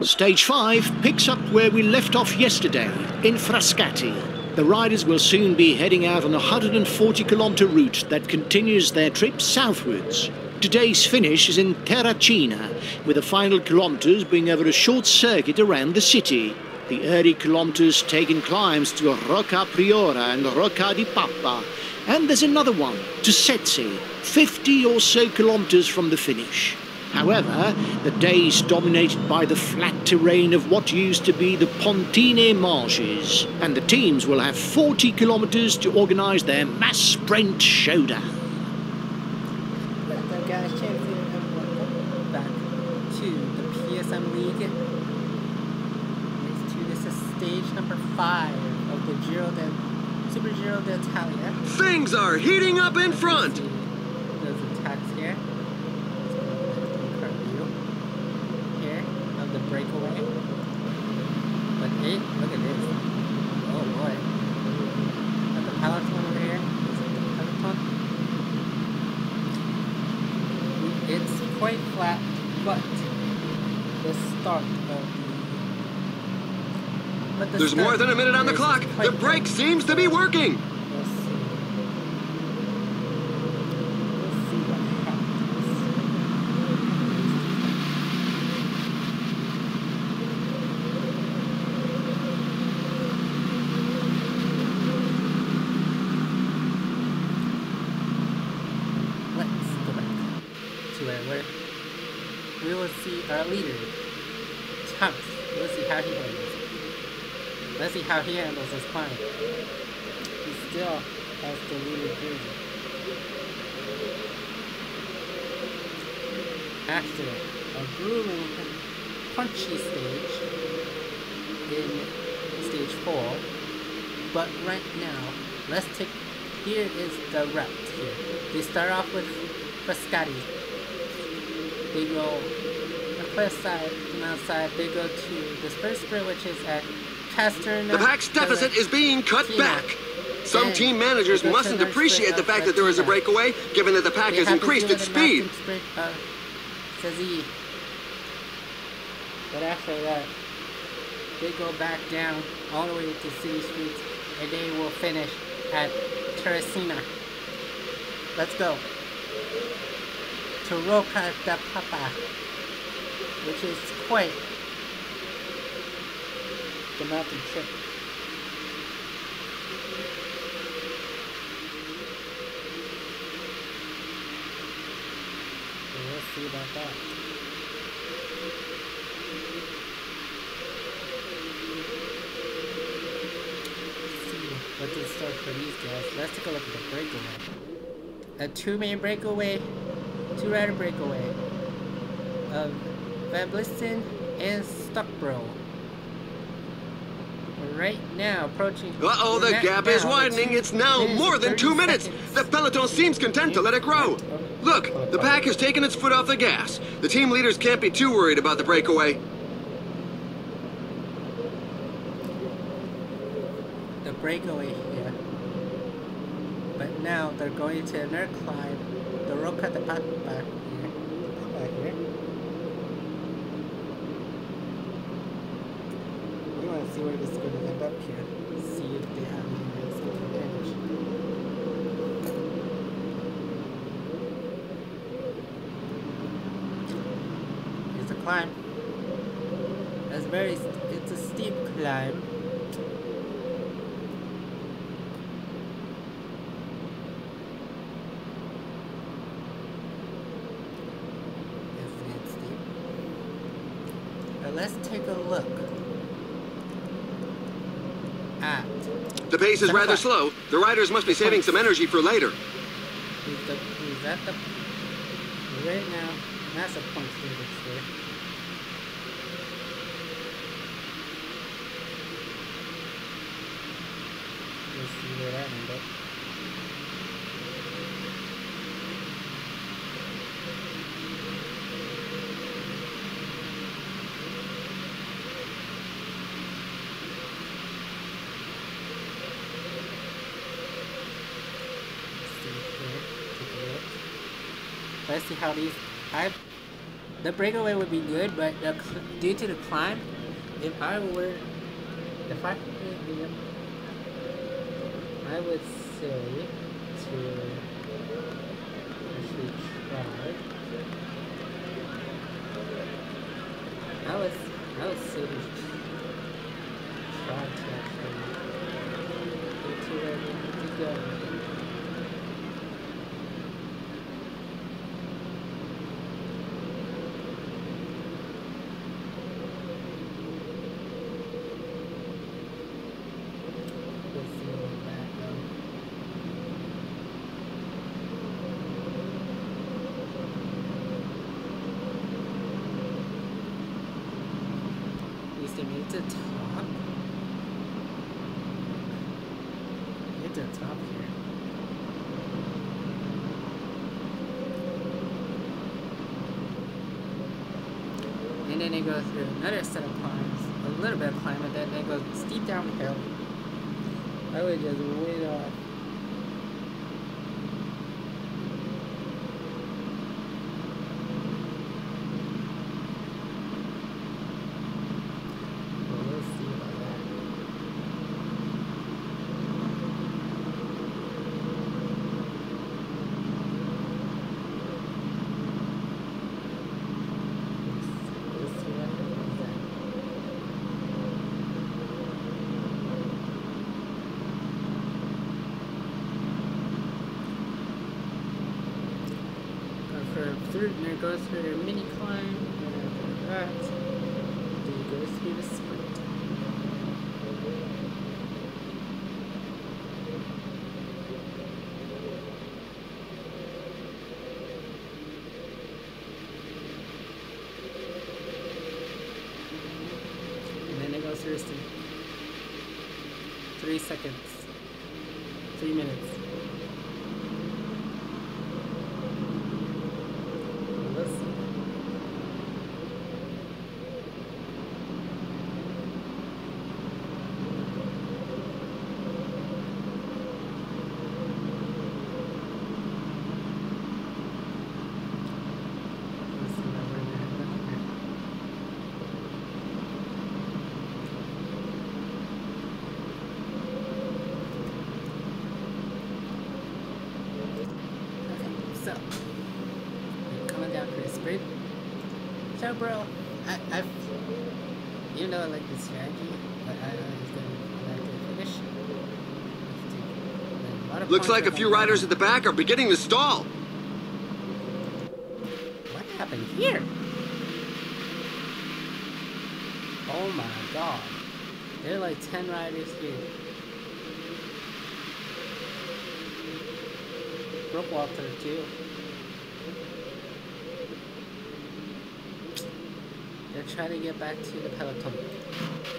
Stage 5 picks up where we left off yesterday, in Frascati. The riders will soon be heading out on a 140-kilometre route that continues their trip southwards. Today's finish is in Terracina, with the final kilometres being over a short circuit around the city. The early kilometres take in climbs to Rocca Priora and Rocca di Papa, and there's another one to Setzi, 50 or so kilometres from the finish. However, the day is dominated by the flat terrain of what used to be the Pontine marshes, and the teams will have 40 kilometres to organise their mass sprint showdown. Welcome guys, Champs here, and welcome back to the PCM League. This is stage number 5 of the Super Giro d'Italia. Things are heating up in front! Those attacks here. Here of the breakaway. But hey, look at this. Oh boy. Got the peloton over here. It's quite flat, but the start of There's more than a minute on the clock. The brake seems to be working. We'll see. We'll see what happens. Let's go back to where we will see our leader, Thomas. We'll see how he handles it. Let's see how he handles his climb. He still has the leader jersey. After a grueling and punchy stage in stage 4, but right now, here is the route here. They start off with Frascati. They go on the west side, and outside they go to this first sprint, which is at The pack's deficit is being cut back. Some team managers mustn't appreciate the fact that there is a breakaway, given that the pack has increased its speed. But after that, they go back down all the way to city streets, and they will finish at Terracina. Let's go to Rocca di Papa, which is quite the mountain trip. So we'll see about that. Let's see what's in store for these guys. Let's take a look at the breakaway. A two-man breakaway, two-rider breakaway of Van Blissen and Stockbro. Right now, approaching... Uh-oh, the gap is widening. It's now more than 2 minutes. The peloton seems content to let it grow. Look, the pack has taken its foot off the gas. The team leaders can't be too worried about the breakaway. The breakaway here. But now they're going to another climb, the Rocca di Papa here. We want to see where this is going to end up here. See if they have any risk of advantage. Here's a climb. It's a steep climb. It's steep. But let's take a look. The pace is rather slow. The riders must be saving some energy for later. Who's at the... Right now, that's a point there. We'll see where that ends up. Let's see how these... The breakaway would be good, but due to the climb, if I would I would say to actually try. I would say to try to actually get to where we need to go. To top. Get to the top here. And then it goes through another set of climbs, a little bit of climb, and then it goes steep downhill. I would just wait off. And it goes through the mini climb, and after that, then it goes through the sprint. And then it goes through the sprint. 3 seconds. 3 minutes. So, coming down for the sprint. So, bro, I've, even though I like this strategy, but I know he's gonna finish. Looks like a few riders at the back are beginning to stall. What happened here? Oh my god. There are like 10 riders here. Rope walker too. They're trying to get back to the peloton.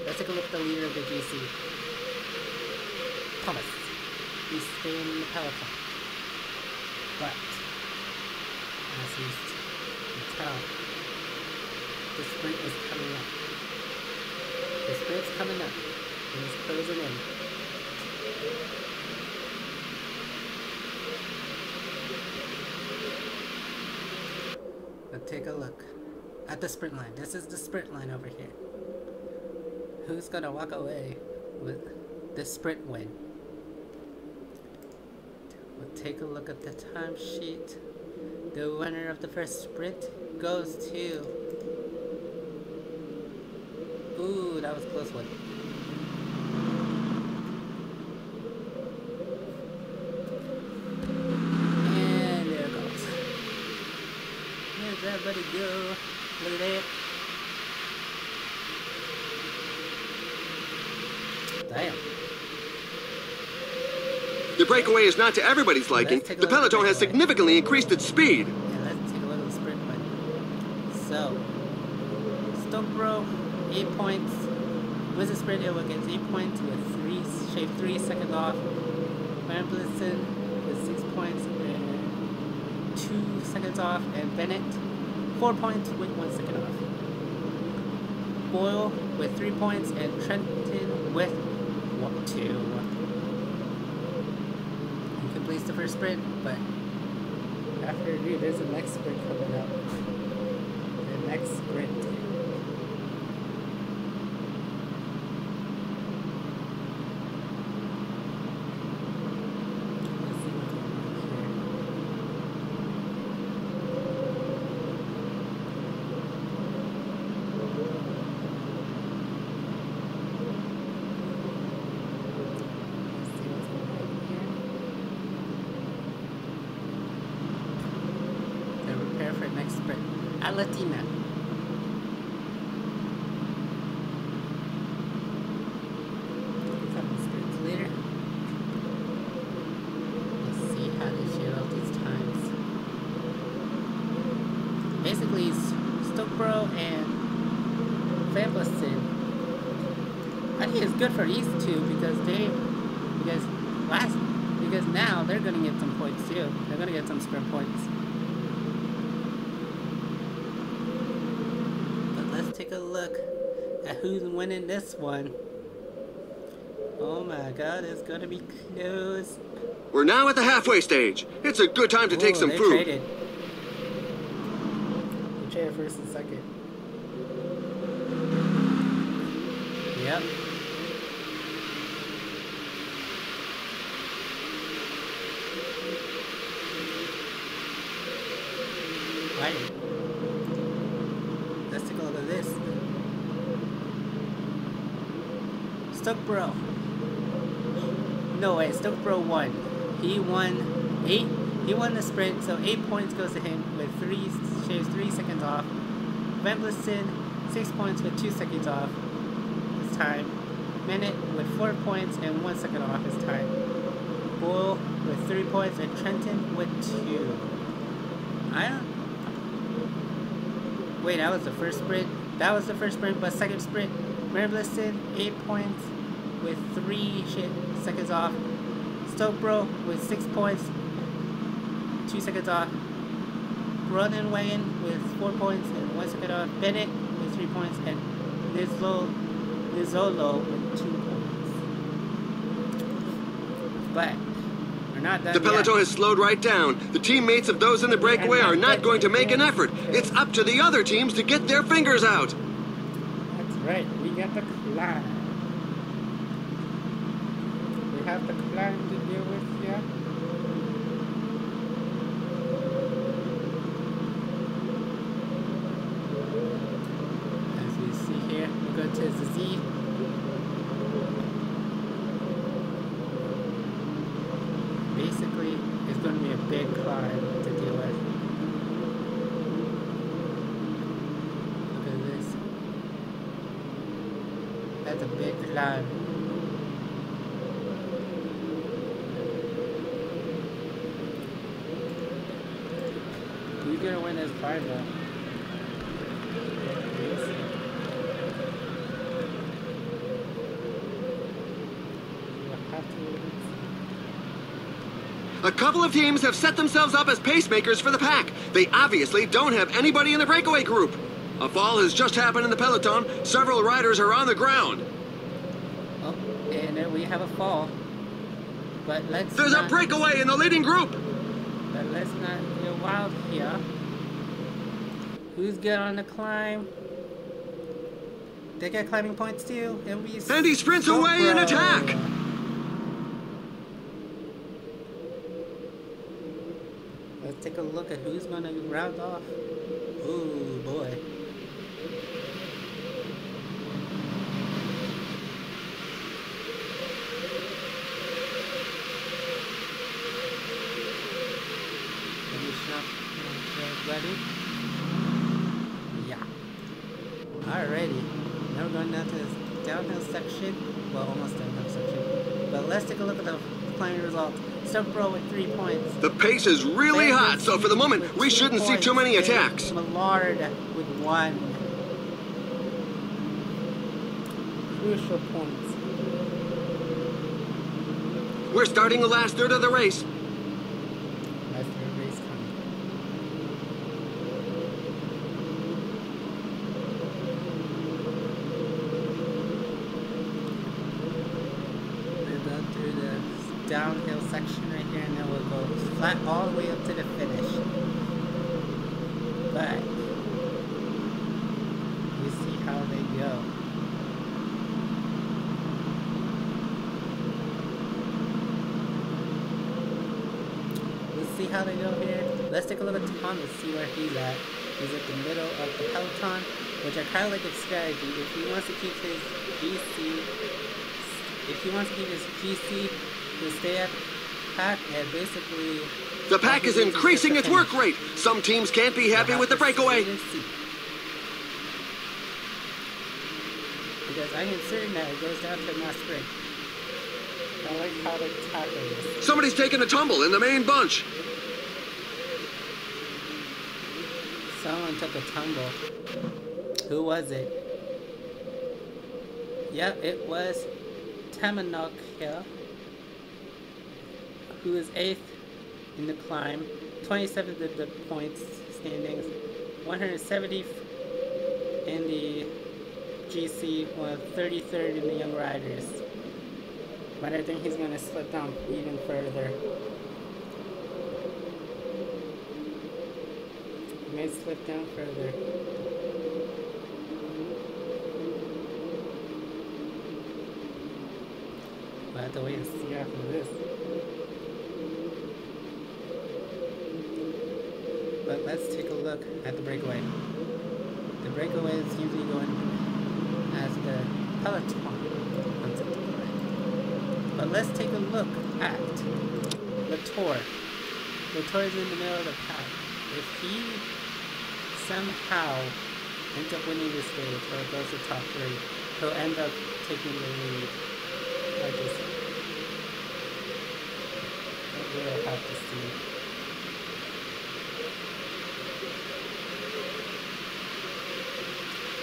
Let's take a look at the leader of the GC. Thomas. He's staying in the peloton. But as he's you tell, the sprint is coming up. The sprint's coming up. And he's closing in. But take a look at the sprint line. This is the sprint line over here. Who's gonna walk away with the sprint win? We'll take a look at the timesheet. The winner of the first sprint goes to... Ooh, that was a close one. Everybody go. Look at that. Damn. The breakaway is not to everybody's liking. The peloton has significantly increased its speed. Yeah, let's take a look at the sprint one. So, Stokebro, 8 points. With the sprint, it will get 8 points with 3 seconds off. Van Blitzen with 6 points and 2 seconds off. And Bennett, 4 points with 1 second off. Boyle with 3 points and Trenton with 2. He completes the first sprint, but after there's a next sprint coming up. And next sprint. Latina. Later. Let's see how they share out these times. Basically, Stokeboro and Fambleton. I think it's good for these two because now they're gonna get some points too. They're gonna get some sprint points. Take a look at who's winning this one. Oh my god, it's gonna be close. We're now at the halfway stage. It's a good time to take some food. Traded. They traded first and second. Yep. Right. Let's take a look at this. Stokeboro. No way, Stokeboro won. He won the sprint, so 8 points goes to him with shaves 3 seconds off. Vembliston, 6 points with 2 seconds off his time. Minute with 4 points and 1 second off his time. Bull with 3 points and Trenton with 2. Wait, that was the first sprint? That was the first sprint, but second sprint, Vembliston, 8 points with 3 seconds off. Stokeboro with 6 points, 2 seconds off. Groenewegen with 4 points and 1 second off. Bennett with 3 points and Nizzolo with 2 points. But we're not done The peloton yet. has slowed right down. The teammates of those in the breakaway are not going to make an effort. It's up to the other teams to get their fingers out. That's right, we got the climb. We have the climb to deal with here. As we see here, we go to the Z. Basically, it's going to be a big climb to deal with. Look at this. That's a big climb. Who's going to win this climb though? A couple of teams have set themselves up as pacemakers for the pack. They obviously don't have anybody in the breakaway group. A fall has just happened in the peloton. Several riders are on the ground. Oh, and there we have a fall. But There's a breakaway in the leading group. But let's not get wild here. Who's good on the climb? They got climbing points too. And he sprints away in attack. Let's take a look at who's going to round off. Ooh, boy. Finish up everybody. Yeah. Alrighty. Now we're going down to this downhill section. Well, almost downhill section. But let's take a look at the climbing results. Stokeboro with 3 points. The pace is really hot, so for the moment, we shouldn't see too many attacks. Millard with 1. Crucial points. We're starting the last third of the race. Last third race coming. We're done through the downhill section right here, and then we'll go flat all the way up to the finish. But how they go here? Let's take a look at Tom and see where he's at. He's at the middle of the peloton, which I kind of like his strategy. If he wants to keep his GC, he'll stay at the pack and basically... The pack is increasing its work rate. Some teams can't be happy with the breakaway. Because I am certain that it goes down to my sprint. I like how they tackle this. Somebody's taking a tumble in the main bunch. Someone took a tumble. Who was it? Yep, it was Tamanok Hill, who is 8th in the climb, 27th in the points standings, 170th in the GC, 33rd in the Young Riders. But I think he's going to slip down even further. He may slip down further. We'll have to wait and see after this. But let's take a look at the breakaway. The breakaway is usually going as the peloton. But let's take a look at Latour. Latour is in the middle of the pack. If he somehow ends up winning this stage or goes to top 3, he'll end up taking the lead. Like this. We'll have to see.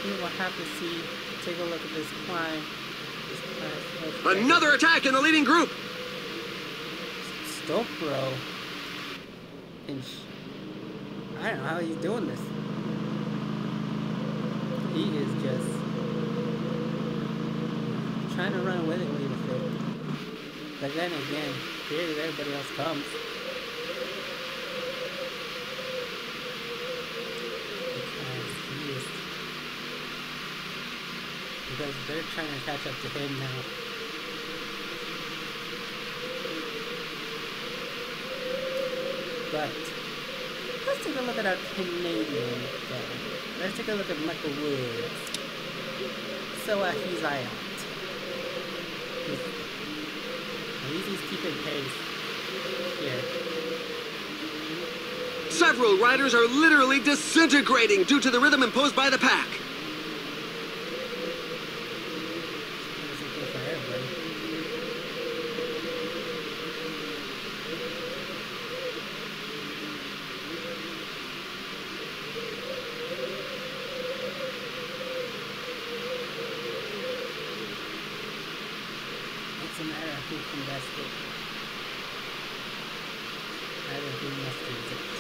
We will have to see. Take a look at this climb. Another attack in the leading group. Stokebro. I don't know how he's doing this. He is just trying to run willingly with it. But then again, here everybody else comes. Because they're trying to catch up to him now. But let's take a look at our Canadian guy. Let's take a look at Michael Woods. So he's out. At least he's keeping pace here. Several riders are literally disintegrating due to the rhythm imposed by the pack.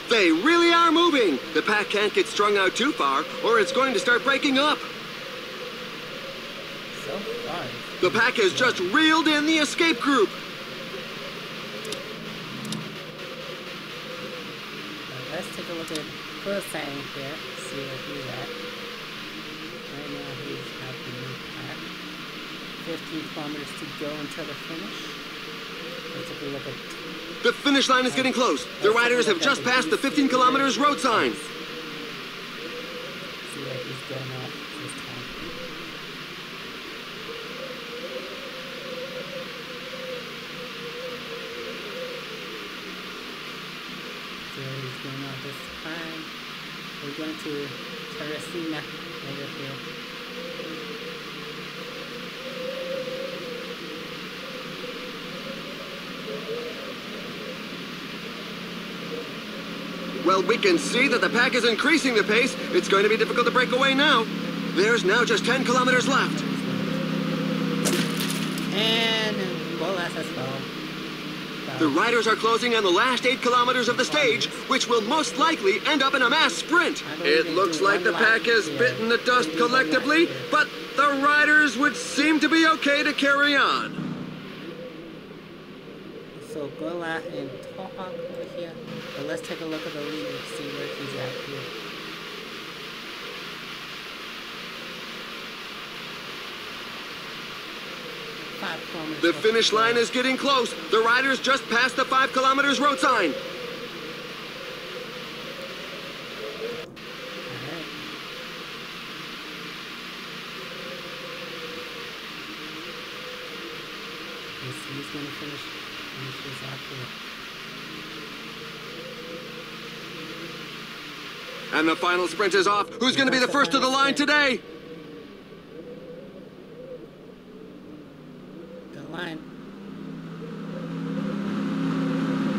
They really are moving. The pack can't get strung out too far, or it's going to start breaking up. So far. The pack has just reeled in the escape group. Let's take a look at Hussein here, see where he's at. Right now he's at the new pack. 15 kilometers to go until the finish. Let's take a look at... The finish line is getting close. The riders have just passed the 15 kilometers road sign. See where he's going off this time. See where he's going off this time. We're going to Teresina over here. Well, we can see that the pack is increasing the pace. It's going to be difficult to break away now. There's now just 10 kilometers left. And, well, that's a stall. The riders are closing on the last 8 kilometers of the stage, which will most likely end up in a mass sprint. It looks like the pack has bitten the dust collectively, but the riders would seem to be okay to carry on. So Gola and Tohawk over here. But let's take a look at the leader to see where he's at here. The finish line is getting close. The riders just passed the 5 kilometers road sign. He's gonna finish this after. And the final sprint is off. Who's going to be the first to the line today? The line.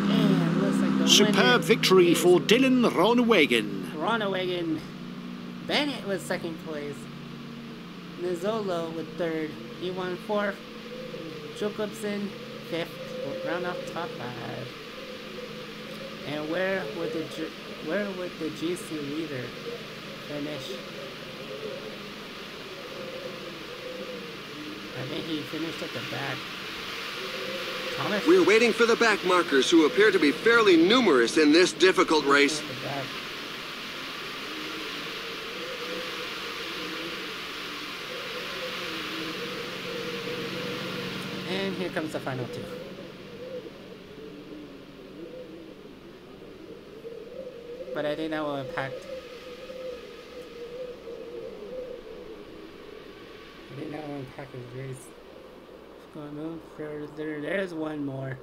And looks like the Superb victory for Dylan Ronewegen. Ronewegen. Bennett was second place. Nizzolo with third. He won fourth. Jacobson fifth. Round off top five. And where would the GC leader finish? I think he finished at the back. Thomas. We're waiting for the back markers, who appear to be fairly numerous in this difficult race. And here comes the final two. But I think that will impact. I think that will impact his race. Going to move further. There's one more.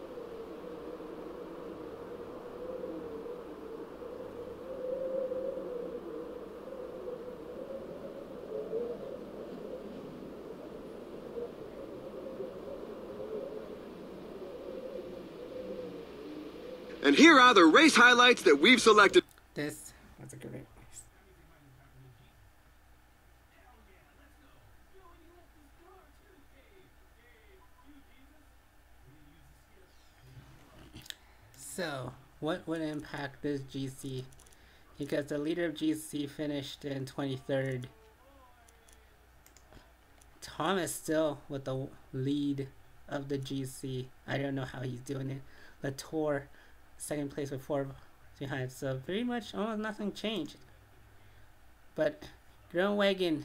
And here are the race highlights that we've selected. This was a great race. So, what would impact this GC? Because the leader of GC finished in 23rd. Thomas still with the lead of the GC. I don't know how he's doing it. Latour, second place with 4 behind. So pretty much almost nothing changed. But Groenewegen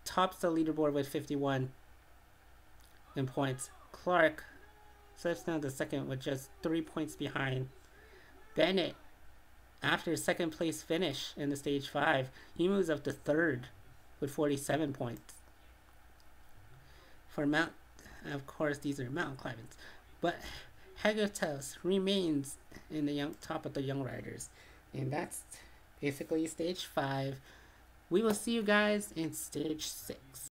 tops the leaderboard with 51 in points. Clark slips down to second with just 3 points behind. Bennett, after second place finish in the stage 5, he moves up to third with 47 points. For Mount, of course, these are mountain climbing, but Hegatos remains in the top of the young riders, and that's basically stage 5. We will see you guys in stage 6.